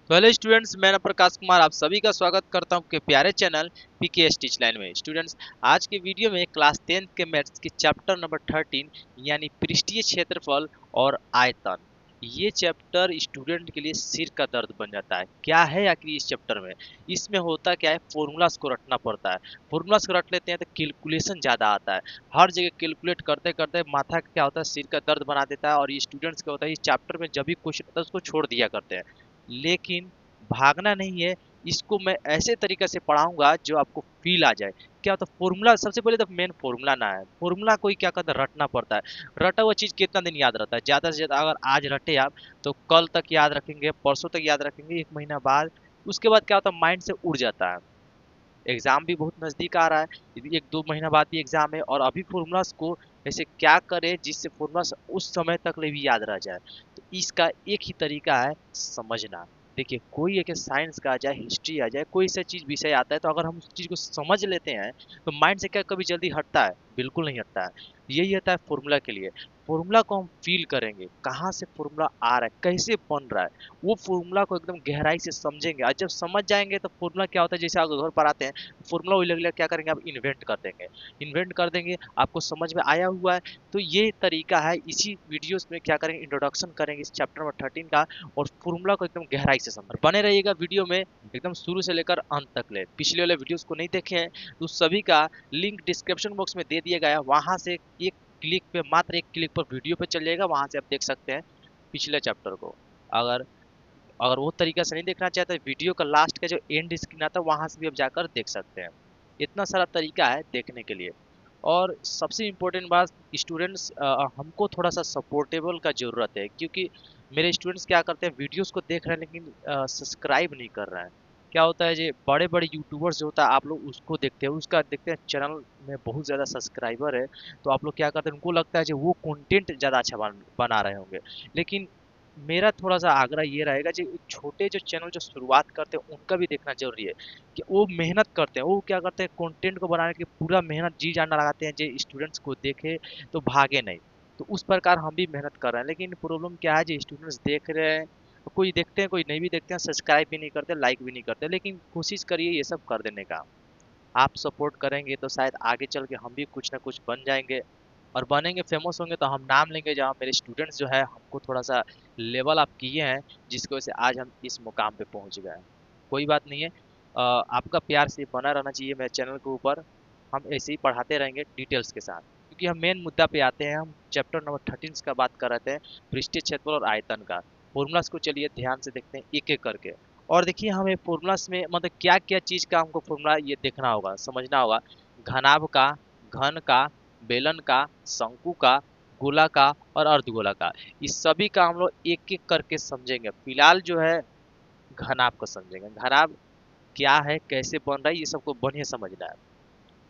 तो hello students, मैं प्रकाश कुमार आप सभी का स्वागत करता हूं आपके प्यारे चैनल पीके टीच लाइन में। स्टूडेंट्स, आज के वीडियो में क्लास 10th के मैथ्स के चैप्टर नंबर 13 यानी पृष्ठीय क्षेत्रफल और आयतन, ये चैप्टर स्टूडेंट के लिए सिर का दर्द बन जाता है। क्या है आखिर इस चैप्टर में? इसमें होता क्या है, फॉर्मूलाज को रटना पड़ता है। फॉर्मूलाज को रट लेते हैं तो कैलकुलेशन ज़्यादा आता है। हर जगह कैलकुलेट करते करते माथा क्या होता है, सिर का दर्द बना देता है। और ये स्टूडेंट्स क्या होता है, इस चैप्टर में जब भी क्वेश्चन होता है उसको छोड़ दिया करते हैं। लेकिन भागना नहीं है, इसको मैं ऐसे तरीके से पढ़ाऊंगा जो आपको फील आ जाए। क्या होता है, फॉर्मूला सबसे पहले तो मेन फॉर्मूला ना है। फॉर्मूला कोई क्या करता है, रटना पड़ता है। रटा हुआ चीज कितना दिन याद रहता है? ज्यादा से ज्यादा अगर आज रटे आप तो कल तक याद रखेंगे, परसों तक याद रखेंगे, एक महीना बाद उसके बाद क्या होता है, माइंड से उड़ जाता है। एग्जाम भी बहुत नजदीक आ रहा है, एक दो महीना बाद भी एग्जाम है, और अभी फॉर्मूलास को ऐसे क्या करें जिससे फॉर्मूलास उस समय तक ले भी याद रह जाए। तो इसका एक ही तरीका है, समझना। देखिए, कोई एक साइंस का आ जाए, हिस्ट्री आ जाए, कोई सा चीज विषय आता है, तो अगर हम उस चीज को समझ लेते हैं तो माइंड से क्या कभी जल्दी हटता है? बिल्कुल नहीं हटता है। यही होता है फॉर्मूला के लिए। फॉर्मूला को हम फील करेंगे, कहाँ से फॉर्मूला आ रहा है, कैसे बन रहा है, वो फॉर्मूला को एकदम गहराई से समझेंगे। और जब समझ जाएंगे तो फॉर्मूला क्या होता है, जैसे आप घर पर आते हैं, फॉर्मूला वही लगेगा, क्या करेंगे आप, इन्वेंट कर देंगे। इन्वेंट कर देंगे, आपको समझ में आया हुआ है। तो ये तरीका है। इसी वीडियोस में क्या करेंगे, इंट्रोडक्शन करेंगे इस चैप्टर नंबर 13 का, और फॉर्मूला को एकदम गहराई से समझ बने रहिएगा वीडियो में, एकदम शुरू से लेकर अंत तक ले। पिछले वाले वीडियोस को नहीं देखे हैं तो सभी का लिंक डिस्क्रिप्शन बॉक्स में दे दिया गया है, वहां से एक क्लिक पे, मात्र एक क्लिक पर वीडियो पे चल जाएगा, वहां से आप देख सकते हैं पिछले चैप्टर को। अगर अगर वो तरीका से नहीं देखना चाहते, वीडियो का लास्ट का जो एंड स्क्रीन आता है वहां से भी आप जाकर देख सकते हैं। इतना सारा तरीका है देखने के लिए। और सबसे इम्पोर्टेंट बात, स्टूडेंट्स, हमको थोड़ा सा सपोर्टेबल का ज़रूरत है, क्योंकि मेरे स्टूडेंट्स क्या करते हैं, वीडियोस को देख रहे हैं लेकिन सब्सक्राइब नहीं कर रहे हैं। क्या होता है, जो बड़े बड़े यूट्यूबर्स जो होता है, आप लोग उसको देखते हैं, उसका देखते हैं चैनल में बहुत ज़्यादा सब्सक्राइबर है, तो आप लोग क्या करते हैं, उनको लगता है जो वो कंटेंट ज़्यादा अच्छा बना रहे होंगे। लेकिन मेरा थोड़ा सा आग्रह ये रहेगा, जो छोटे जो चैनल जो शुरुआत करते हैं उनका भी देखना जरूरी है, कि वो मेहनत करते हैं, वो क्या करते हैं, कंटेंट को बनाने की पूरा मेहनत जी जान लगाते हैं, जो स्टूडेंट्स को देखे तो भागे नहीं। तो उस प्रकार हम भी मेहनत कर रहे हैं, लेकिन प्रॉब्लम क्या है, जो स्टूडेंट्स देख रहे हैं, कोई देखते हैं कोई नहीं भी देखते हैं, सब्सक्राइब भी नहीं करते, लाइक भी नहीं करते। लेकिन कोशिश करिए ये सब कर देने का। आप सपोर्ट करेंगे तो शायद आगे चल के हम भी कुछ ना कुछ बन जाएंगे, और बनेंगे, फेमस होंगे, तो हम नाम लेंगे जहाँ मेरे स्टूडेंट्स जो है हमको थोड़ा सा लेवल अप किए हैं, जिसकी वजह से आज हम इस मुकाम पे पहुंच गए हैं। कोई बात नहीं है, आपका प्यार से बना रहना चाहिए मेरे चैनल के ऊपर। हम ऐसे ही पढ़ाते रहेंगे डिटेल्स के साथ, क्योंकि हम मेन मुद्दा पे आते हैं। हम चैप्टर नंबर 13 का बात कर रहे थे, पृष्ठीय क्षेत्रफल और आयतन का। फॉर्मूलाज को चलिए ध्यान से देखते हैं एक एक करके। और देखिए, हमें फॉर्मूलाज में मतलब क्या क्या चीज़ का हमको फॉर्मूला ये देखना होगा, समझना होगा। घनाभ का, घन का, बेलन का, शंकु का, गोला का और अर्धगोला का, इस सभी का हम लोग एक एक करके समझेंगे। फिलहाल जो है घनाभ को समझेंगे। घनाभ क्या है, कैसे बन रहा है, ये सबको बढ़िया समझना है।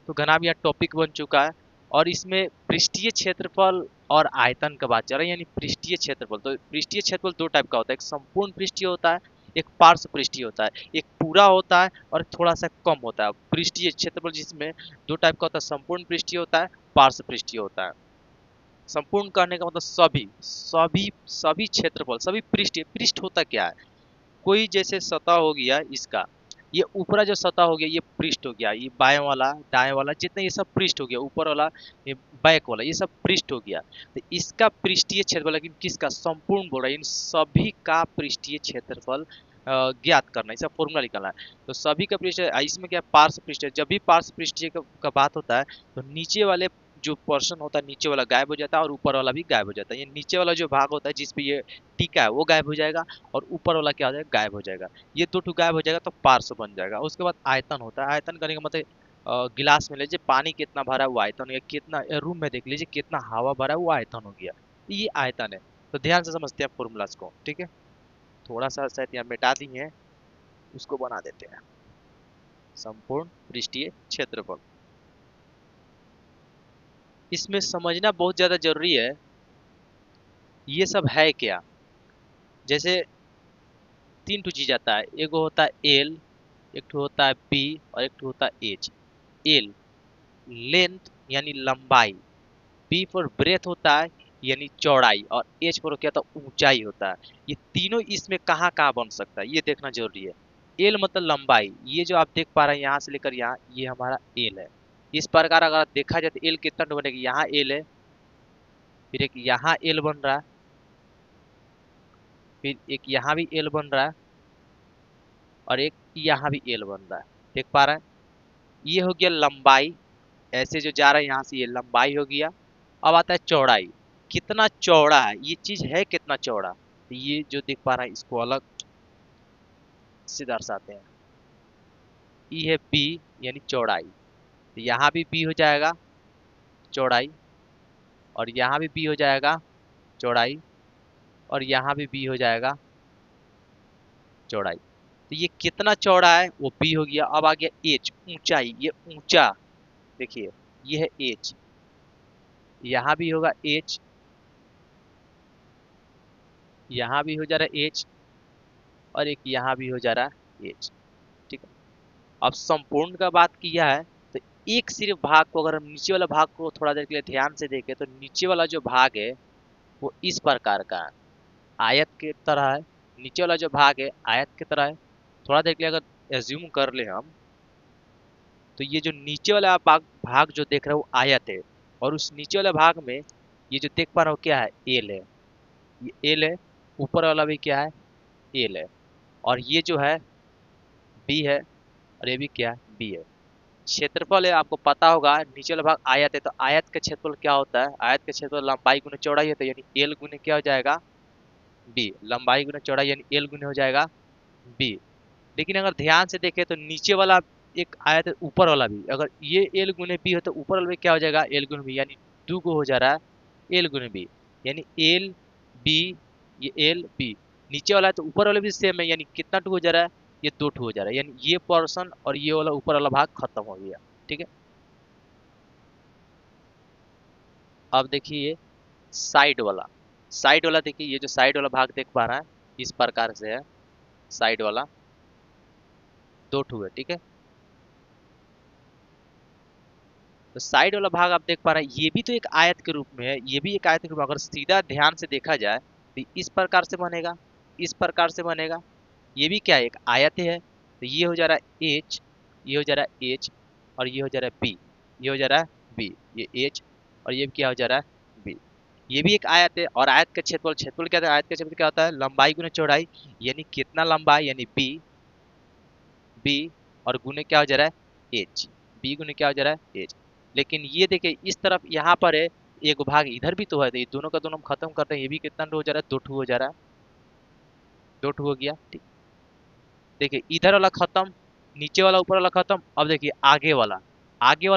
तो घनाभ यहाँ टॉपिक बन चुका है। और इसमें पृष्ठीय क्षेत्रफल और आयतन का बात चल रहा है, यानी पृष्ठीय क्षेत्रफल। तो पृष्ठीय क्षेत्रफल दो टाइप का होता है, एक संपूर्ण पृष्ठीय होता है, एक पार्श्व पृष्ठीय होता है। एक पूरा होता है और थोड़ा सा कम होता है। पृष्ठीय क्षेत्रफल जिसमें दो टाइप का होता है, संपूर्ण पृष्ठीय होता है, पार्श्व पृष्ठीय होता है। संपूर्ण करने का मतलब सभी सभी सभी क्षेत्रफल, सभी पृष्ठ। पृष्ठ होता क्या है, कोई जैसे सतह हो गया इसका, ये ऊपरा जो सतह हो गया ये पृष्ठ हो गया, ये बाएं वाला दाएं वाला जितना ये सब पृष्ठ हो गया, ऊपर वाला ये बैक वाला ये सब पृष्ठ हो गया। तो इसका पृष्ठीय क्षेत्रफल, लेकिन किसका, संपूर्ण बोल रहा है, इन सभी का पृष्ठीय क्षेत्रफल ज्ञात करना, इसका फॉर्मूला निकालना है। तो सभी का पृष्ठ, इसमें क्या पार्श्व पृष्ठ है, जब भी पार्श्व पृष्ठीय का बात होता है तो नीचे वाले जो पोर्शन होता है नीचे वाला गायब हो जाता है, और ऊपर वाला भी गायब हो जाता है। ये नीचे वाला जो भाग होता है जिसपे ये टीका है वो गायब हो जाएगा, और ऊपर वाला क्या हो जाएगा, गायब हो जाएगा। ये दो टू गायब हो जाएगा तो पार्श्व बन जाएगा। उसके बाद आयतन होता है। आयतन करने का मतलब गिलास में लीजिए पानी कितना भरा है वो आयतन हो गया, कितना रूम में देख लीजिए कितना हवा भरा है वो आयतन हो गया। ये आयतन है। तो ध्यान से समझते हैं फॉर्मूलाज को, ठीक है। थोड़ा सा शायद यहाँ मिटा दी है, उसको बना देते हैं। संपूर्ण पृष्ठीय क्षेत्रफल, इसमें समझना बहुत ज्यादा जरूरी है, ये सब है क्या। जैसे तीन टू चीज आता है, एक होता है एल, एक ठो होता है बी, और एक ठो होता है एच। एल लेंथ यानी लंबाई, बी फॉर ब्रेथ होता है, यानी चौड़ाई, और एच पर क्या होता है, ऊंचाई होता है। ये तीनों इसमें कहाँ कहाँ बन सकता है ये देखना जरूरी है। एल मतलब लंबाई, ये जो आप देख पा रहे हैं यहाँ से लेकर यहाँ, ये हमारा एल है। इस प्रकार अगर देखा जाए तो एल कितना बनेगा, यहाँ एल है, फिर एक यहाँ एल बन रहा है, फिर एक यहाँ भी एल बन रहा है, और एक यहाँ भी एल बन रहा है। देख पा रहे हैं, ये हो गया लंबाई, ऐसे जो जा रहा है यहाँ से, ये लंबाई हो गया। अब आता है चौड़ाई, कितना चौड़ा है ये चीज, है कितना चौड़ा, तो ये जो देख पा रहे हैं इसको अलग से दर्शाते हैं। ई है बी, यानी चौड़ाई, तो यहाँ भी बी हो जाएगा चौड़ाई, और यहाँ भी बी हो जाएगा चौड़ाई, और यहाँ भी बी हो जाएगा चौड़ाई। तो ये कितना चौड़ा है वो बी हो गया। अब आ गया एच, ऊंचाई, ये ऊंचा, देखिए ये है एच, यहाँ भी होगा एच, यहाँ भी हो जा रहा है एच, और एक यहाँ भी हो जा रहा है एच। ठीक है, अब संपूर्ण का बात किया है तो एक सिर्फ भाग को, अगर हम नीचे वाला भाग को थोड़ा देर के लिए ध्यान से देखें तो नीचे वाला जो भाग है वो इस प्रकार का है, आयत की तरह है। नीचे वाला जो भाग है आयत की तरह है। थोड़ा देर के लिए अगर एज्यूम कर ले हम, तो ये जो नीचे वाला भाग भाग जो देख रहे हो वो आयत है, और उस नीचे वाले भाग में ये जो देख पा रहे हो क्या है, एल है, ये एल है। ऊपर वाला भी क्या है, एल है, और ये जो है बी है, और ये भी क्या है, बी है। क्षेत्रफल है, आपको पता होगा नीचे वाला भाग आयत है, तो आयत का क्षेत्रफल क्या होता है, आयत का क्षेत्रफल लंबाई गुने चौड़ाई होता है, यानी एल गुने क्या हो जाएगा, बी। लंबाई गुने चौड़ाई यानी एल गुने हो जाएगा बी। लेकिन अगर ध्यान से देखें तो नीचे वाला एक आयत है, ऊपर वाला भी, अगर ये एल गुने बी हो तो ऊपर वाला भी क्या हो जाएगा, एल गुने बी, यानी दो को हो जा रहा है एल गुने बी, यानी एल बी, ये एल बी। नीचे वाला है तो ऊपर वाला भी सेम है, यानी कितना टू हो जा रहा है, ये दो टू हो जा रहा है, यानी ये पोर्शन और ये वाला ऊपर वाला भाग खत्म हो गया। ठीक है, अब देखिए साइड वाला देखिए, ये जो साइड वाला भाग देख पा रहा है इस प्रकार से है, साइड वाला दो टू है। ठीक है, तो साइड वाला भाग आप देख पा रहे हैं, ये भी तो एक आयत के रूप में है, ये भी एक आयत के रूप में, अगर सीधा ध्यान से देखा जाए तो इस प्रकार से बनेगा, इस प्रकार से बनेगा। ये भी क्या है, एक आयत है, तो ये हो जा रहा है एच, ये हो जा रहा है एच, और ये हो जा रहा है बी, ये हो जा रहा है बी, ये एच, और ये क्या हो जा रहा है, बी। ये भी एक आयत है, और आयत का क्षेत्रफल, क्षेत्रफल क्या होता है, आयत का क्षेत्रफल क्या होता है, लंबाई गुने चौड़ाई, यानी कितना लंबाई, यानी बी, बी, और गुने क्या हो जा रहा है, एच, बी गुने क्या हो जा रहा है, एच। लेकिन ये देखिए इस तरफ यहाँ पर है एक भाग, इधर भी तो है, तो ये दोनों का दोनों हम खत्म करते हैं, ये भी कितना हो जा रहा है, दो ठू हो जा रहा है, दो ठू हो गया। ठीक, देखिए इधर वाला खत्म, नीचे वाला ऊपर वाला खत्म। अब देखिए आगे वाला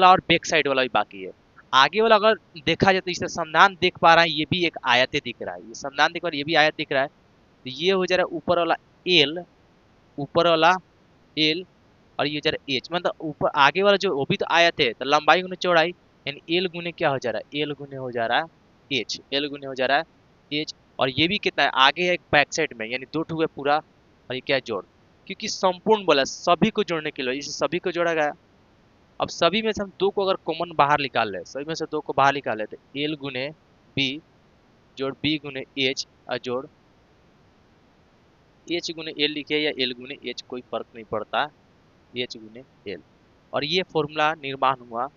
और बैक साइड वाला भी बाकी है। आगे वाला अगर देखा जाए तो इससे संधान देख पा रहा है, ये भी एक आयत दिख रहा है, ये संधान देख पा रहा है, ये भी आयत दिख रहा है, तो ये हो जा रहा है ऊपर वाला एल, ऊपर वाला एल, और ये जरा एच, मतलब ऊपर आगे वाला जो वो भी तो आयत है, तो लंबाई गुने चौड़ाई, यानी एल गुने क्या हो जा रहा है, एल गुने हो जा रहा है एच, एल गुने हो जा रहा है एच। और ये भी कितना है, आगे है एक बैक साइड में, यानी दो टू है पूरा, और ये क्या है, जोड़, क्योंकि संपूर्ण बोला सभी को जोड़ने के लिए, इसे सभी को जोड़ा गया। अब सभी में से हम दो को अगर कॉमन बाहर निकाल ले, सभी में से दो को बाहर निकाल ले, तो एल गुने बी जोड़ बी गुने एच, और जोड़ एच गुने एल लिखे या एल गुने एच, कोई फर्क नहीं पड़ता, एच गुने एल। और ये फॉर्मूला निर्माण हुआ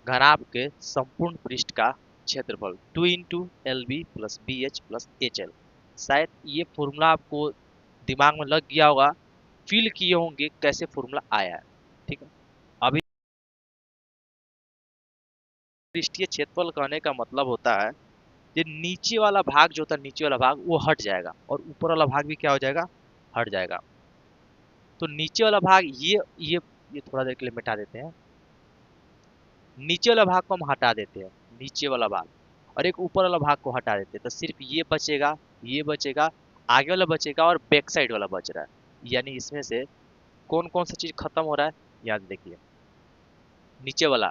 घनाभ के संपूर्ण पृष्ठ का क्षेत्रफल 2 into L B plus B H plus H L. शायद ये फॉर्मूला आपको दिमाग में लग गया होगा, फील किए होंगे कैसे फॉर्मूला आया है। ठीक है, अभी पृष्ठीय क्षेत्रफल कहने का मतलब होता है ये नीचे वाला भाग जो होता है, नीचे वाला भाग वो हट जाएगा, और ऊपर वाला भाग भी क्या हो जाएगा, हट जाएगा। तो नीचे वाला भाग ये थोड़ा देर के लिए मिटा देते हैं, नीचे वाला भाग को हम हटा देते हैं, नीचे वाला भाग, और एक ऊपर वाला भाग को हटा देते हैं, तो सिर्फ ये बचेगा, ये बचेगा, आगे वाला बचेगा, और बैक साइड वाला बच रहा है। यानी इसमें से कौन कौन सा चीज खत्म हो रहा है, याद देखिए, नीचे वाला,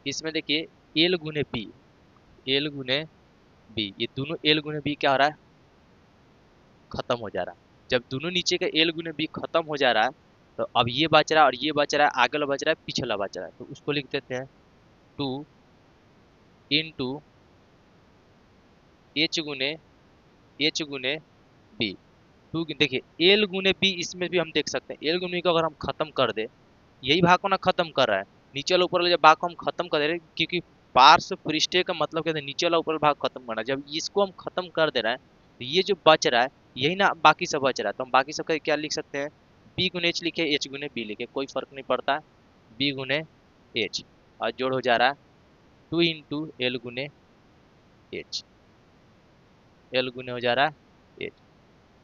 इसमें देखिए एल गुने बी, एल गुने बी, ये दोनों एल गुने बी क्या हो रहा है, खत्म हो जा रहा है। जब दोनों नीचे का एल गुने बी खत्म हो जा रहा है, तो अब ये बच रहा है, और ये बच रहा है, आगे वाला बच रहा है, पीछे वाला बच रहा है, तो उसको लिख देते हैं 2 इंटू एच गुने बी। टू देखिए एल गुने बी, इसमें भी हम देख सकते हैं एल गुने को अगर हम खत्म कर दे, यही भाग को ना खत्म कर रहा है, नीचे वाला ऊपर वाला जब भाग को हम खत्म कर दे रहे हैं, क्योंकि पार्श्व पृष्ठीय का मतलब कहते हैं नीचे वाला ऊपर भाग खत्म करना। जब इसको हम खत्म कर दे रहे हैं तो ये जो बच रहा है यही ना बाकी सब बच रहा है, तो हम बाकी सब का क्या लिख सकते हैं, बी गुने एच लिखे, एच गुने बी लिखे, कोई फर्क नहीं पड़ता, बी गुने एच, और जोड़ हो जा रहा है टू इंटू एल गुने एच, एल गुने हो जा रहा है एच।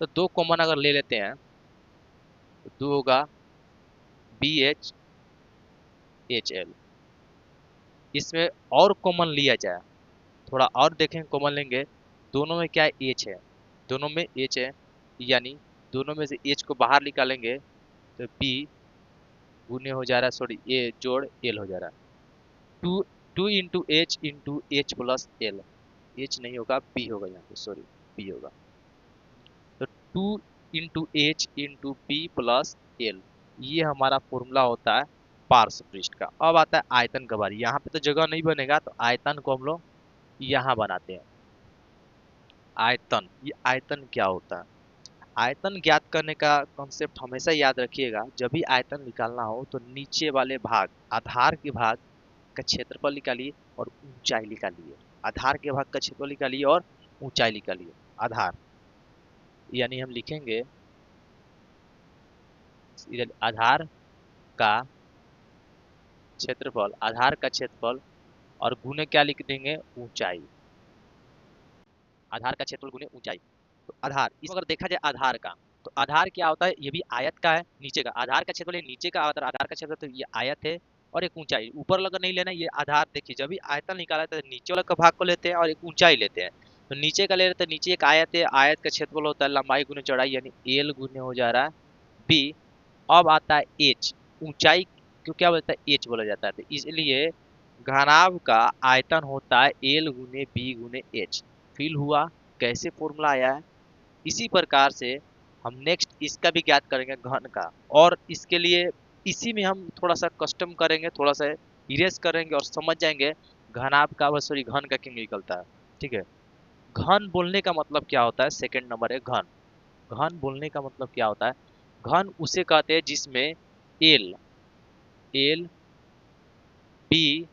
तो दो कॉमन अगर ले लेते हैं तो दो होगा बी एच एच एल। इसमें और कॉमन लिया जाए, थोड़ा और देखें कॉमन लेंगे, दोनों में क्या है एच है, दोनों में एच है, यानी दोनों में से एच को बाहर निकालेंगे तो बी गुने हो जा रहा है, सॉरी ए जोड़ एल हो जा रहा है, two two into H plus L, H नहीं होगा बी होगा यहाँ पे, सॉरी बी होगा, तो two H into B plus L, ये हमारा फॉर्मूला होता है पार्श्व पृष्ठ का। अब आता है आयतन का बारी, यहाँ पे तो जगह नहीं बनेगा तो आयतन को हम लोग यहाँ बनाते हैं। आयतन, ये आयतन क्या होता है, आयतन ज्ञात करने का कॉन्सेप्ट हमेशा याद रखिएगा, जब भी आयतन निकालना हो तो नीचे वाले भाग, आधार के भाग का क्षेत्रफल निकालिए और ऊंचाई निकालिए, आधार के भाग का क्षेत्रफल निकालिए और ऊंचाई निकालिए। आधार यानी हम लिखेंगे इधर आधार का क्षेत्रफल, आधार का क्षेत्रफल, और गुने क्या लिख देंगे, ऊंचाई, आधार का क्षेत्रफल गुने ऊंचाई। तो आधार, इस अगर देखा जाए आधार का, तो आधार क्या होता है, ये भी आयत का है, नीचे का आधार का क्षेत्रफल नीचे का, अगर आधार का क्षेत्रफल तो ये आयत है, और एक ऊंचाई ऊपर लगा नहीं लेना, ये आधार देखिए जब भी आयतन निकाला तो नीचे वाला का भाग को लेते हैं और एक ऊंचाई लेते हैं, तो नीचे का ले रहे तो नीचे एक आयत है, आयत का क्षेत्रफल होता है लंबाई गुने चौड़ाई, यानी एल गुने हो जा रहा है बी। अब आता है एच, ऊंचाई को क्या बोलता है, एच बोला जाता है, तो इसलिए घनाभ का आयतन होता है एल गुने बी गुने एच। फील हुआ कैसे फॉर्मूला आया है। इसी प्रकार से हम नेक्स्ट इसका भी ज्ञात करेंगे घन का, और इसके लिए इसी में हम थोड़ा सा कस्टम करेंगे, थोड़ा सा इरेज करेंगे और समझ जाएंगे घनाभ का, सॉरी घन का क्यों निकलता है। ठीक है, घन बोलने का मतलब क्या होता है, सेकंड नंबर है घन। घन बोलने का मतलब क्या होता है, घन उसे कहते हैं जिसमें एल, एल बी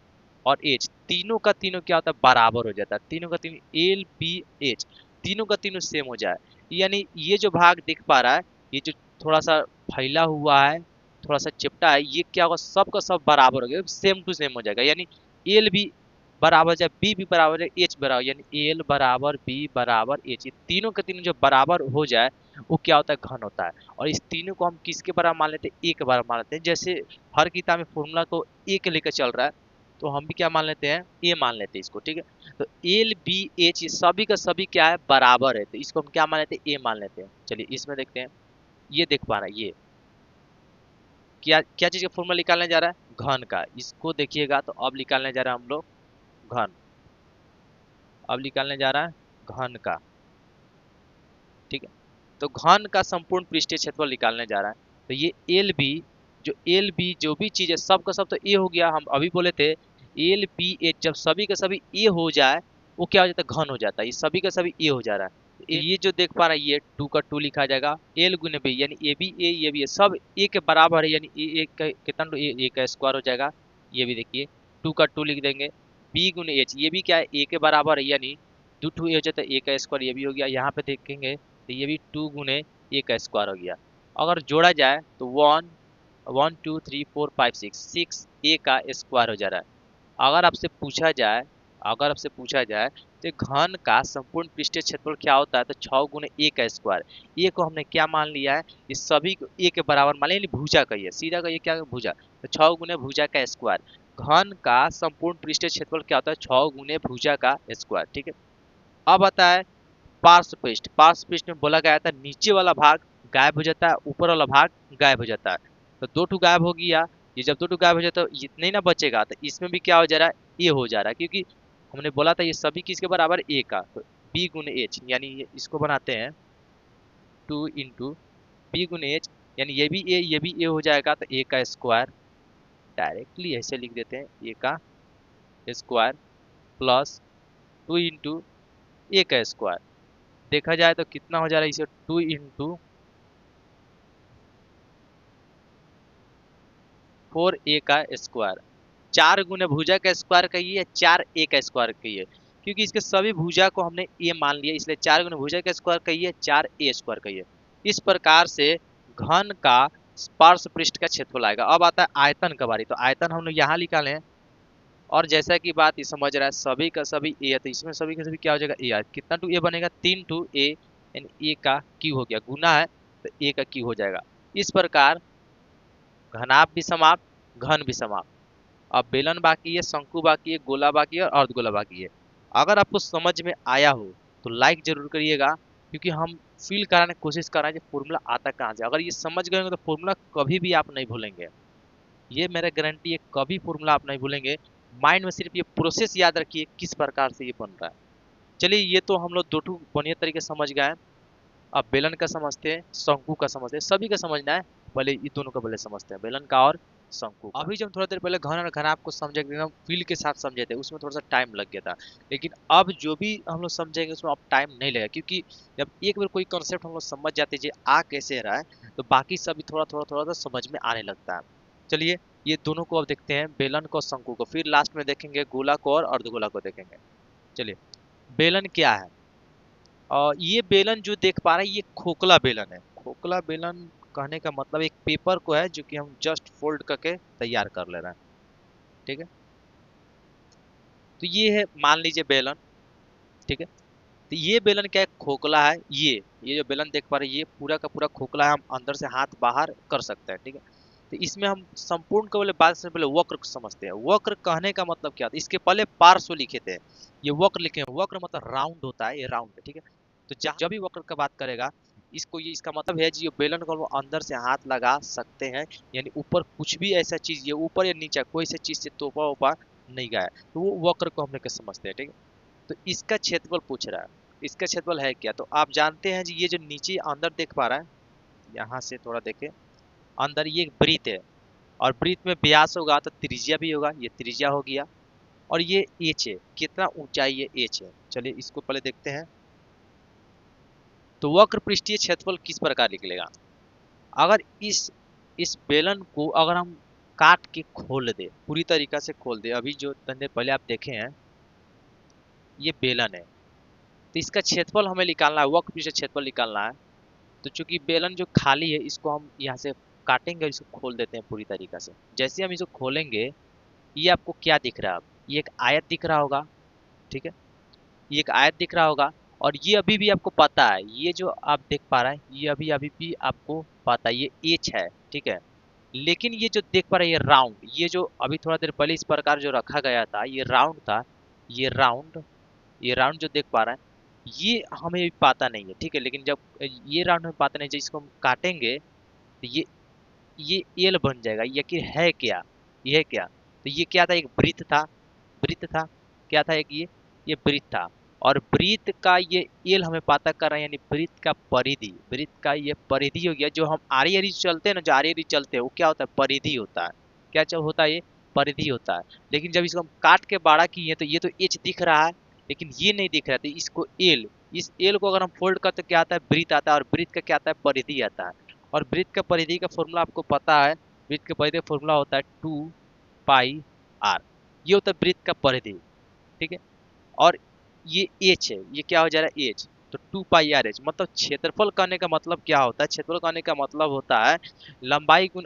और एच तीनों का तीनों क्या होता है, बराबर हो जाता है, तीनों का तीनों एल बी एच तीनों का तीनों सेम हो जाए, यानी ये जो भाग दिख पा रहा है, ये जो थोड़ा सा फैला हुआ है, थोड़ा सा चिपटा है, ये क्या होगा, सब का सब बराबर हो गया, सेम टू सेम हो जाएगा, यानी एल भी बराबर जाए, बी भी बराबर है, एच बराबर, यानी एल बराबर बी बराबर एच, ये तीनों के तीनों जो बराबर हो जाए वो क्या होता है, घन होता है। और इस तीनों को हम किसके बराबर मान लेते हैं, एक बराबर मान लेते हैं, जैसे हर किताब में फॉर्मूला को एक लेकर चल रहा है, तो हम भी क्या मान लेते हैं, ए मान लेते हैं इसको। ठीक है, तो एल बी एच ये सभी का सभी क्या है, बराबर है, तो इसको हम क्या मान लेते हैं, ए मान लेते हैं। चलिए इसमें देखते हैं, ये देख पा रहा है, ये क्या क्या चीज का फॉर्मूला निकालने जा रहा है, घन का, इसको देखिएगा, तो अब निकालने जा रहा है हम लोग घन, अब निकालने जा रहा है घन का। ठीक है, तो घन का संपूर्ण पृष्ठीय क्षेत्रफल निकालने जा रहा है, तो ये एल बी, जो एल बी जो भी चीज है सब का सब तो ए हो गया, हम अभी बोले थे एल बी ए, जब सभी का सभी ए हो जाए वो क्या हो जाता है, घन हो जाता है, ये सभी का सभी ए हो जा रहा है। ये जो देख पा रहा है ये टू का टू लिखा जाएगा, एल गुने बी यानी ए बी ए, ये भी ए, सब ए के बराबर है, यानी ए कितना ए का स्क्वायर हो जाएगा, ये भी देखिए टू का टू लिख देंगे, बी गुने एच ये भी क्या है, ए के बराबर है, यानी दो टू ए हो जाता है, ए का स्क्वायर ये भी हो गया, यहाँ पे देखेंगे तो ये भी टू गुने ए का स्क्वायर हो गया। अगर जोड़ा जाए तो one, one two three four five six, six A का स्क्वायर हो जा रहा है। अगर आपसे पूछा जाए, अगर आपसे पूछा जाए तो घन का संपूर्ण पृष्ठीय क्षेत्रफल क्या होता है, तो 6 गुने ए का स्क्वायर, ए को हमने क्या मान लिया है, इस सभी को ए के बराबर मान लिया, भुजा का ये सीधा का ये क्या भुजा, तो 6 गुने भुजा का स्क्वायर, घन का संपूर्ण पृष्ठीय क्षेत्रफल क्या होता है, 6 गुने भुजा का स्क्वायर। ठीक है, अब आता है पार्श्व पृष्ठ। पार्श्व पृष्ठ में बोला गया था नीचे वाला भाग गायब हो जाता है, ऊपर वाला भाग गायब हो जाता है, तो दो टू गायब हो गया, ये जब दो टू गायब हो जाता है तो इतना ही ना बचेगा, तो इसमें भी क्या हो जा रहा है, ए हो जा रहा है, क्योंकि हमने बोला था ये सभी किसके बराबर, ए का, तो बी गुने एच, यानी इसको बनाते हैं टू इंटू बी गुने एच, यानी ये भी ए ये भी ए हो जाएगा, तो ए का स्क्वायर डायरेक्टली ऐसे लिख देते हैं, ए का स्क्वायर प्लस टू इंटू ए का स्क्वायर। देखा जाए तो कितना हो जा रहा है इसे 2 इंटू 4a का स्क्वायर। 4 गुने भुजा का स्क्वायर कहिए या 4a का स्क्वायर कहिए, क्योंकि इसके सभी भुजा को हमने a मान लिया, इसलिए 4 गुने भुजा का स्क्वायर कहिए 4a स्क्वायर कहिए। इस प्रकार से घन का पार्श्व पृष्ठ का क्षेत्रफल आएगा। अब आता है आयतन का बारी, तो आयतन हम लोग यहाँ निकाले हैं, और जैसा कि बात ये समझ रहा है सभी का सभी ए है, तो इसमें सभी का सभी क्या हो जाएगा ए है। कितना टू ए बनेगा 3 टू ए, यानी ए का क्यू हो गया, गुना है तो ए का क्यू हो जाएगा। इस प्रकार घनाभ भी समाप्त, घन भी समाप्त। अब बेलन बाकी है, शंकु बाकी है, गोला बाकी है और अर्धगोला बाकी है। अगर आपको समझ में आया हो तो लाइक जरूर करिएगा, क्योंकि हम फील कराने की कोशिश कर रहे हैं कि फॉर्मूला आता कहाँ से। अगर ये समझ गए तो फॉर्मूला कभी भी आप नहीं भूलेंगे, ये मेरा गारंटी है, कभी फॉर्मूला आप नहीं भूलेंगे। माइंड में सिर्फ ये प्रोसेस याद रखिए किस प्रकार से ये बन रहा है। चलिए ये तो हम लोग दो ठो बढ़िया तरीके से समझ गए हैं। अब बेलन का समझते हैं, शंकु का समझते हैं, सभी का समझना है, पहले ये दोनों का पहले समझते हैं, बेलन का और शंकु का। अभी जब थोड़ा देर पहले घन और घनाभ को समझे एकदम फील के साथ समझे थे, उसमें थोड़ा सा टाइम लग गया था, लेकिन अब जो भी हम लोग समझेंगे उसमें अब टाइम नहीं लगेगा, क्योंकि जब एक बार कोई कंसेप्ट हम लोग समझ जाते हैं आ कैसे रहा है, तो बाकी सभी थोड़ा थोड़ा थोड़ा सा समझ में आने लगता है। चलिए ये दोनों को अब देखते हैं, बेलन को शंकु को, फिर लास्ट में देखेंगे गोला को और अर्धगोला को देखेंगे। चलिए बेलन क्या है, और ये बेलन जो देख पा रहे हैं ये खोखला बेलन है। खोखला बेलन कहने का मतलब एक पेपर को है जो कि हम जस्ट फोल्ड करके तैयार कर ले रहे हैं, ठीक है। तो ये है मान लीजिए बेलन, ठीक है। तो ये बेलन क्या है, खोखला है। ये जो बेलन देख पा रहे हैं ये पूरा का पूरा खोखला है, हम अंदर से हाथ बाहर कर सकते हैं, ठीक है। तो इसमें हम संपूर्ण के पहले बात से पहले वक्र को समझते हैं। वक्र कहने का मतलब क्या था, इसके पहले पार्श्व लिखे थे, ये वक्र लिखे हैं। वक्र मतलब राउंड होता है, ये राउंड है, ठीक है। तो जब भी वक्र का बात करेगा इसको, ये इसका मतलब है जी ये बेलन को हम अंदर से हाथ लगा सकते हैं, यानी ऊपर कुछ भी ऐसा चीज, ये ऊपर या नीचे कोई सा चीज से तोपा वोपा नहीं गया है, तो वो वक्र को हम लोग समझते हैं, ठीक है। तो इसका क्षेत्रफल पूछ रहा है, इसका क्षेत्रफल है क्या, तो आप जानते हैं जी ये जो नीचे अंदर देख पा रहा है, यहाँ से थोड़ा देखे अंदर, ये वृत्त है, और वृत्त में व्यास होगा तो त्रिज्या भी होगा, ये त्रिज्या हो गया, और ये एच है, कितना ऊंचाई है एच है। चलिए इसको पहले देखते हैं। तो वक्र पृष्ठीय क्षेत्रफल किस प्रकार निकलेगा, अगर इस बेलन को अगर हम काट के खोल दे, पूरी तरीका से खोल दे, अभी जो तंदे पहले आप देखे हैं ये बेलन है, तो इसका क्षेत्रफल हमें निकालना है, वक्र पृष्ठीय क्षेत्रफल निकालना है। तो चूंकि बेलन जो खाली है इसको हम यहाँ से काटेंगे और इसको खोल देते हैं पूरी तरीका से। जैसे हम इसको खोलेंगे ये आपको क्या दिख रहा है, अब ये एक आयत दिख रहा होगा, ठीक है। ये एक आयत दिख रहा होगा, और ये अभी भी आपको पता है, ये जो आप देख पा रहे हैं ये अभी अभी भी आपको पता है ये एच है, ठीक है। लेकिन ये जो देख पा रहे हैं ये राउंड, ये जो अभी थोड़ा देर पहले इस प्रकार जो रखा गया था ये राउंड था, ये राउंड जो देख पा रहे हैं ये हमें भी पता नहीं है, ठीक है। लेकिन जब ये राउंड हमें पता नहीं, जब इसको हम काटेंगे तो ये एल बन जाएगा। ये कि है क्या, ये है क्या, तो ये क्या था, एक वृत्त था, वृत्त था, क्या था एक ये वृत्त था, और वृत्त का ये एल हमें पता कर रहे हैं, यानी वृत्त का परिधि, वृत्त का ये परिधि हो गया। जो हम आरी आरी चलते हैं ना, जो आरी आरी चलते हैं वो क्या होता है, परिधि होता है। क्या होता है, ये परिधि होता है। लेकिन जब इसको हम काट के बाड़ा किए तो ये तो एच दिख रहा है, लेकिन ये नहीं दिख रहा है, तो इसको एल, इस एल को अगर हम फोल्ड करते क्या आता है, वृत्त आता है, और वृत्त का क्या आता है, परिधि आता है। और वृत्त का परिधि का फॉर्मूला आपको पता है, वृत्त का परिधि का फॉर्मूला होता है 2πr, ये होता है वृत्त का परिधि, ठीक है। और ये एच है, ये क्या हो जा रहा है एच, तो 2πr h, मतलब क्षेत्रफल करने का मतलब क्या होता है, क्षेत्रफल करने का मतलब होता है लंबाई गुण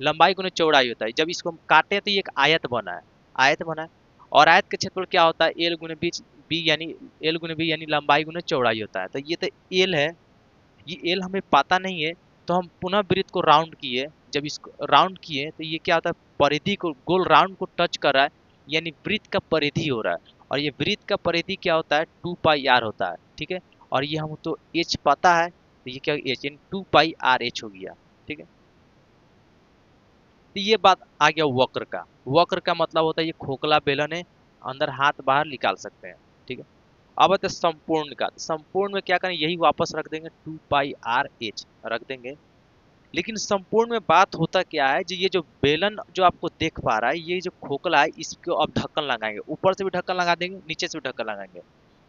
लंबाई गुण चौड़ाई होता है। जब इसको हम काटे तो ये एक आयत बना है, आयत बना है, और आयत का क्षेत्रफल क्या होता है, एल गुण बी यानी एल गुण बी यानी लंबाई गुण चौड़ाई होता है। तो ये तो एल है, ये एल हमें पता नहीं है, तो हम पुनः वृत्त को राउंड किए, जब इसको राउंड किए तो ये क्या होता है, परिधि को गोल राउंड को टच कर रहा है, यानी वृत्त का परिधि हो रहा है। और ये वृत्त का परिधि क्या होता है, 2πr होता है, ठीक है। और ये हम तो h पता है, तो ये क्या h यानी 2πrh हो गया, ठीक है। तो ये बात आ गया वक्र का। वक्र का मतलब होता है ये खोखला बेलन है, अंदर हाथ बाहर निकाल सकते हैं, ठीक है। अब आते संपूर्ण का, संपूर्ण में क्या करें, यही वापस रख देंगे 2πrh रख देंगे। लेकिन संपूर्ण में बात होता क्या है, जो ये जो बेलन जो आपको देख पा रहा है, ये जो खोखला है इसको अब ढक्कन लगाएंगे, ऊपर से भी ढक्कन लगा देंगे, नीचे से भी ढक्कन लगाएंगे,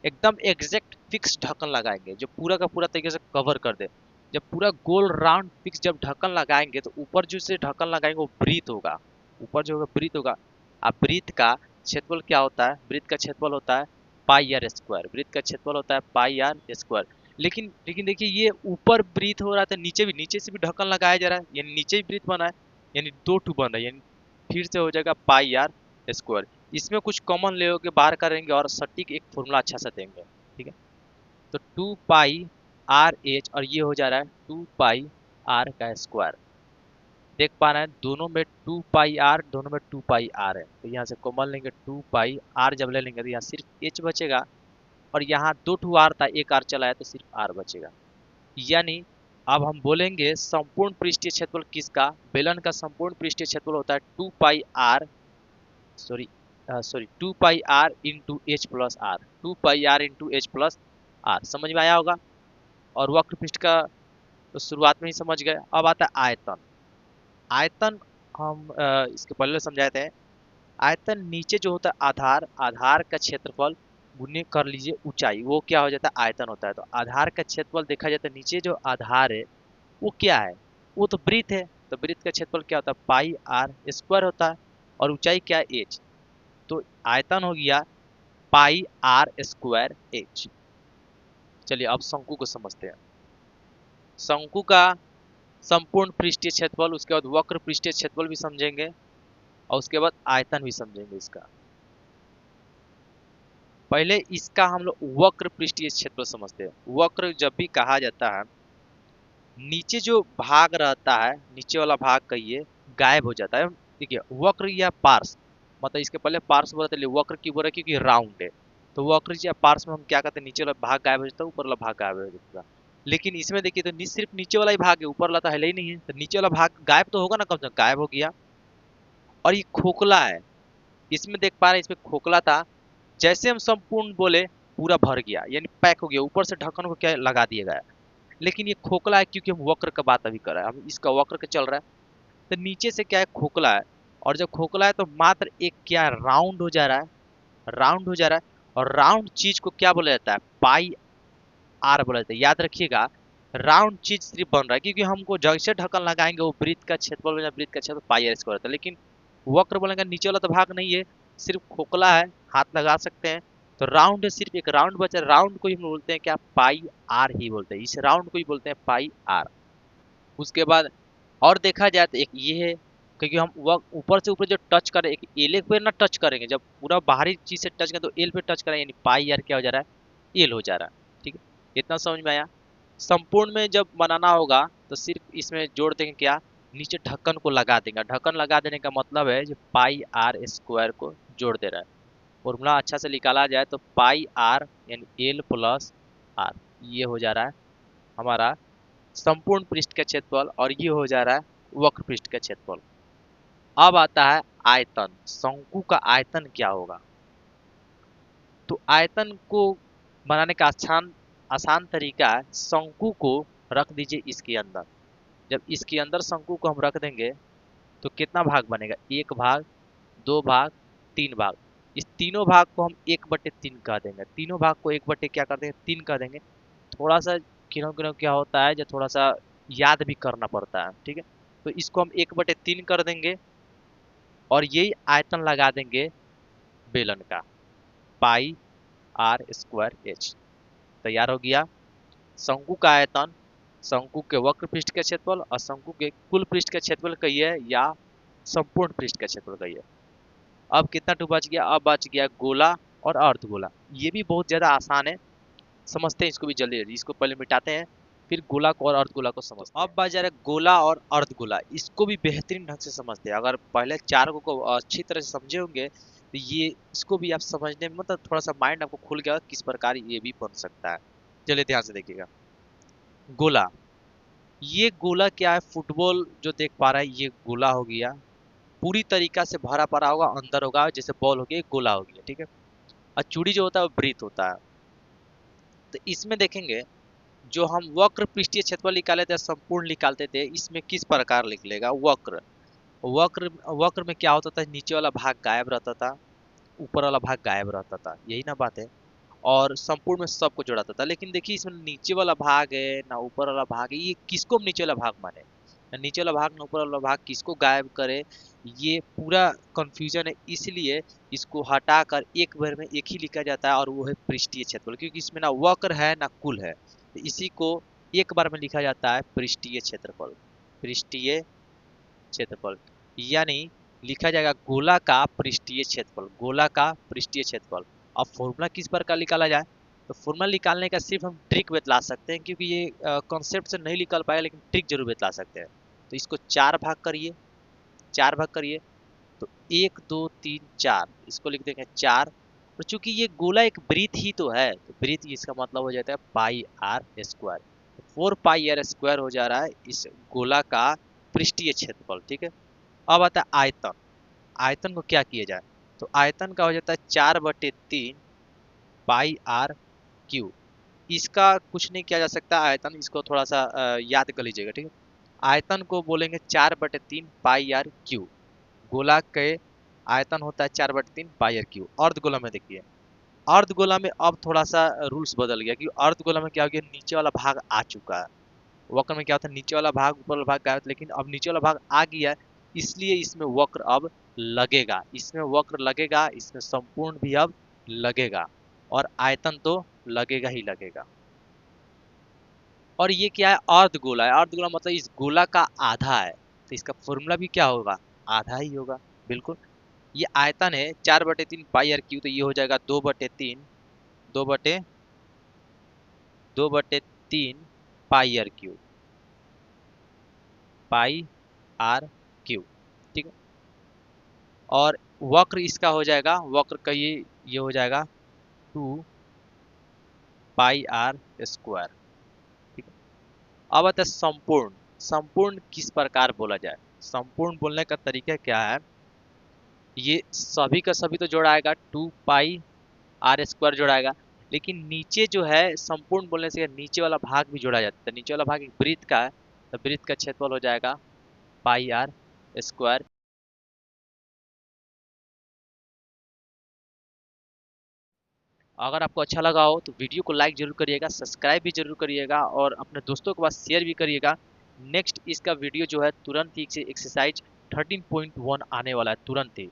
एकदम एग्जैक्ट फिक्स ढक्कन लगाएंगे जो पूरा का पूरा तरीके से कवर कर दे। जब पूरा गोल राउंड फिक्स जब ढक्कन लगाएंगे तो ऊपर जो से ढक्कन लगाएंगे वो ब्रीथ होगा, ऊपर जो होगा ब्रीथ होगा। अब ब्रीथ का क्षेत्रफल क्या होता है, ब्रीथ का क्षेत्रफल होता है पाई आर स्क्वायर, ब्रीथ का क्षेत्रफल होता है पाई आर स्क्वायर। लेकिन देखिए ये ऊपर ब्रीथ हो रहा था, नीचे भी, नीचे से भी ढक्कन लगाया जा रहा है, यानी नीचे भी ब्रीथ बना है, यानी दो टू बन रहा है, यानी फिर से हो जाएगा पाई आर स्क्वायर। इसमें कुछ कॉमन ले के बाहर करेंगे और सटीक एक फॉर्मूला अच्छा सा देंगे, ठीक है। तो 2 पाई आर एच और ये हो जा रहा है 2 पाई आर का स्क्वायर। देख पा रहे हैं दोनों में 2 पाई आर, दोनों में 2 पाई आर है, तो यहाँ से कॉमन लेंगे 2 पाई आर, जब ले लेंगे तो यहाँ सिर्फ एच बचेगा और यहाँ दो टू आर था, एक आर चला है तो सिर्फ आर बचेगा। यानी अब हम बोलेंगे संपूर्ण पृष्ठीय क्षेत्रफल किसका, बेलन का संपूर्ण पृष्ठीय क्षेत्रफल होता है 2 pi R, sorry 2 pi R into H plus R, 2 pi R into H plus R. समझ में आया होगा। और वक्र पृष्ठ का तो शुरुआत में ही समझ गए। अब आता है आयतन। आयतन हम इसके पहले समझाए थे। आयतन नीचे जो होता है आधार, आधार का क्षेत्रफल गुने कर लीजिए ऊंचाई, वो क्या हो जाता है आयतन होता है। तो आधार का क्षेत्रफल देखा जाता है, नीचे जो आधार है वो क्या है, वो तो वृत्त है, तो वृत्त का क्षेत्रफल क्या होता है पाई आर स्क्वायर होता है और ऊंचाई क्या है एच। तो आयतन हो गया पाई आर स्क्वायर एच। चलिए अब शंकु को समझते हैं। शंकु का संपूर्ण पृष्ठीय क्षेत्रफल, उसके बाद वक्र पृष्ठीय क्षेत्रफल भी समझेंगे और उसके बाद आयतन भी समझेंगे इसका। पहले इसका हम लोग वक्र पृष्ठीय क्षेत्रफल समझते हैं। वक्र जब भी कहा जाता है, नीचे जो भाग रहता है, नीचे वाला भाग कहिए गायब हो जाता है। देखिए वक्र या पार्श्व, मतलब इसके पहले पार्श्व बोलते हैं, वक्र क्यों बोल रहे हैं क्योंकि राउंड है। तो वक्र या पार्श्व में हम क्या करते हैं, नीचे वाला भाग गायब हो जाता है, ऊपर वाला भाग गायब हो जाता है। लेकिन इसमें देखिए तो सिर्फ नीचे वाला ही भाग है, ऊपर वाला तो है ही नहीं है, तो नीचे वाला भाग गायब तो होगा ना, कम से कम गायब हो गया। और ये खोखला है, इसमें देख पा रहे हैं इसमें खोखला था, जैसे हम संपूर्ण बोले पूरा भर गया, यानी पैक हो गया, ऊपर से ढक्कन को क्या लगा दिया गया। लेकिन ये खोखला है क्योंकि हम वक्र का बात अभी कर रहे हैं, हम इसका वक्र का चल रहा है। तो नीचे से क्या है खोखला है, और जब खोखला है तो मात्र एक क्या राउंड हो जा रहा है, राउंड हो जा रहा है। और राउंड चीज को क्या बोला जाता है पाई आर बोला जाता है। याद रखिएगा राउंड चीज सिर्फ बन रहा है क्योंकि हमको जैसे ढक्कन लगाएंगे वो वृत्त का क्षेत्रफल बन, वृत्त का क्षेत्रफल पाई आर स्क्वायर होता है। लेकिन वक्र बोलेंगे नीचे वाला तो भाग नहीं है, सिर्फ खोखला है, हाथ लगा सकते हैं। तो राउंड है, सिर्फ एक राउंड बचा, राउंड को ही हम बोलते हैं क्या पाई आर ही बोलते हैं, इस राउंड को ही बोलते हैं पाई आर। उसके बाद और देखा जाए तो एक ये है, क्योंकि हम वह ऊपर से ऊपर जो टच करें एक एल पे ना टच करेंगे, जब पूरा बाहरी चीज से टच करें तो एल पे टच करें, यानी पाई आर क्या हो जा रहा है एल हो जा रहा है। ठीक है, इतना समझ में आया। संपूर्ण में जब बनाना होगा तो सिर्फ इसमें जोड़ देंगे क्या, नीचे ढक्कन को लगा देंगे। ढक्कन लगा देने का मतलब है जो पाई आर स्क्वायर को जोड़ दे रहा है। फॉर्मूला अच्छा से निकाला जाए तो पाई आर यानी एल प्लस आर, ये हो जा रहा है हमारा संपूर्ण पृष्ठ का क्षेत्रफल और ये हो जा रहा है वक्र पृष्ठ का क्षेत्रफल। अब आता है आयतन। शंकु का आयतन क्या होगा। तो आयतन को बनाने का आसान आसान तरीका है, शंकु को रख दीजिए इसके अंदर। जब इसके अंदर शंकु को हम रख देंगे तो कितना भाग बनेगा, एक भाग, दो भाग, तीन भाग। इस तीनों भाग को हम 1/3 कह देंगे, तीनों भाग को 1/, क्या कर देंगे 3 कह देंगे। थोड़ा सा किन्हों किन्हों क्या होता है जो थोड़ा सा याद भी करना पड़ता है, ठीक है। तो इसको हम 1/3 कर देंगे और यही आयतन लगा देंगे बेलन का, पाई आर स्क्वायर एच। तैयार हो गया शंकु का आयतन, शंकु के वक्र पृष्ठ का क्षेत्रफल और शंकु के कुल पृष्ठ का क्षेत्रफल कहिए या संपूर्ण पृष्ठ का क्षेत्रफल कहिए। अब कितना टू बच गया, अब बच गया गोला और अर्धगोला। ये भी बहुत ज्यादा आसान है, समझते हैं इसको भी जल्दी जल्दी, इसको पहले मिटाते हैं फिर गोला को और अर्धगोला को समझते हैं। अब बात जा रहा है गोला और अर्धगोला, इसको भी बेहतरीन ढंग से समझते हैं। अगर पहले चार को अच्छी तरह से समझे होंगे तो ये इसको भी आप समझने में मतलब थोड़ा सा माइंड आपको खुल गया किस प्रकार ये भी बन सकता है। चलिए ध्यान से देखिएगा। गोला, ये गोला क्या है, फुटबॉल जो देख पा रहा है ये गोला हो गया, पूरी तरीका से भरा पड़ा होगा, अंदर होगा, जैसे बॉल हो गया गोला हो गया, ठीक है। और चूड़ी जो होता है वो वृत्त होता है। तो इसमें देखेंगे जो हम वक्र पृष्ठीय क्षेत्रफल निकाले थे, संपूर्ण निकालते थे, इसमें किस प्रकार निकलेगा वक्र। वक्र वक्र में क्या होता था, नीचे वाला भाग गायब रहता था, ऊपर वाला भाग गायब रहता था, यही ना बात है। और संपूर्ण में सबको जोड़ाता था। लेकिन देखिए इसमें नीचे वाला भाग है ना ऊपर वाला भाग है, ये किसको हम नीचे वाला भाग माने, ना नीचे वाला भाग ना ऊपर वाला भाग, किसको गायब करे, ये पूरा कंफ्यूजन है। इसलिए इसको हटाकर एक बार में एक ही लिखा जाता है और वो है पृष्ठीय क्षेत्रफल, क्योंकि इसमें ना वक्र है ना कुल है, तो इसी को एक बार में लिखा जाता है पृष्ठीय क्षेत्रफल। पृष्ठीय क्षेत्रफल यानी लिखा जाएगा गोला का पृष्ठीय क्षेत्रफल, गोला का पृष्ठीय क्षेत्रफल। अब फॉर्मूला किस प्रकार निकाला जाए, तो फॉर्मूला निकालने का सिर्फ हम ट्रिक बतला सकते हैं, क्योंकि ये कॉन्सेप्ट से नहीं निकल पाएगा, लेकिन ट्रिक जरूर बतला सकते हैं। तो इसको चार भाग करिए, चार भाग करिए, तो एक दो तीन चार, इसको लिख देंगे चार। और चूंकि ये गोला एक वृत्त ही तो है, तो वृत्त इसका मतलब हो जाता है pi R square, 4 pi R square हो जा रहा है इस गोला का पृष्ठीय क्षेत्रफल। ठीक है, अब आता है आयतन। आयतन को क्या किया जाए, तो आयतन का हो जाता है 4/3 पाई आर क्यू। इसका कुछ नहीं किया जा सकता आयतन, इसको थोड़ा सा याद कर लीजिएगा। ठीक है, आयतन को बोलेंगे 4/3 पाई आर क्यू। गोला के आयतन होता है 4/3 पाई आर क्यू। अर्धगोला में देखिए, अर्धगोला में अब थोड़ा सा रूल्स बदल गया, क्योंकि अर्धगोला में क्या हो गया, नीचे वाला भाग आ चुका है। वक्र में क्या होता है, नीचे वाला भाग ऊपर वाला भाग गायब, लेकिन अब नीचे वाला भाग आ गया है, इसलिए इसमें वक्र अब लगेगा, इसमें वक्र लगेगा, इसमें संपूर्ण भी अब लगेगा, और आयतन तो लगेगा ही लगेगा। और ये क्या है, अर्धगोला है। अर्धगोला मतलब इस गोला का आधा है, तो इसका फॉर्मूला भी क्या होगा, आधा ही होगा। बिल्कुल, ये आयतन है 4/3 पाई आर क्यू, तो ये हो जाएगा 2/3, 2/3 pi R cube, pi R cube. ठीक है, और वक्र इसका हो जाएगा, वक्र का ये हो जाएगा 2 पाई आर स्क्वायर। ठीक है, अब आता है संपूर्ण। संपूर्ण किस प्रकार बोला जाए, संपूर्ण बोलने का तरीका क्या है, ये सभी का सभी तो जोड़ाएगा, 2 पाई आर स्क्वायर जोड़ाएगा, लेकिन नीचे जो है संपूर्ण बोलने से नीचे वाला भाग भी जोड़ा जाता है। नीचे वाला भाग एक वृत्त का है, तो वृत्त का क्षेत्रफल हो जाएगा पाई आर स्क्वायर। अगर आपको अच्छा लगा हो तो वीडियो को लाइक जरूर करिएगा, सब्सक्राइब भी जरूर करिएगा, और अपने दोस्तों के पास शेयर भी करिएगा। नेक्स्ट इसका वीडियो जो है तुरंत ही, एक्सरसाइज 13.1 आने वाला है तुरंत ही।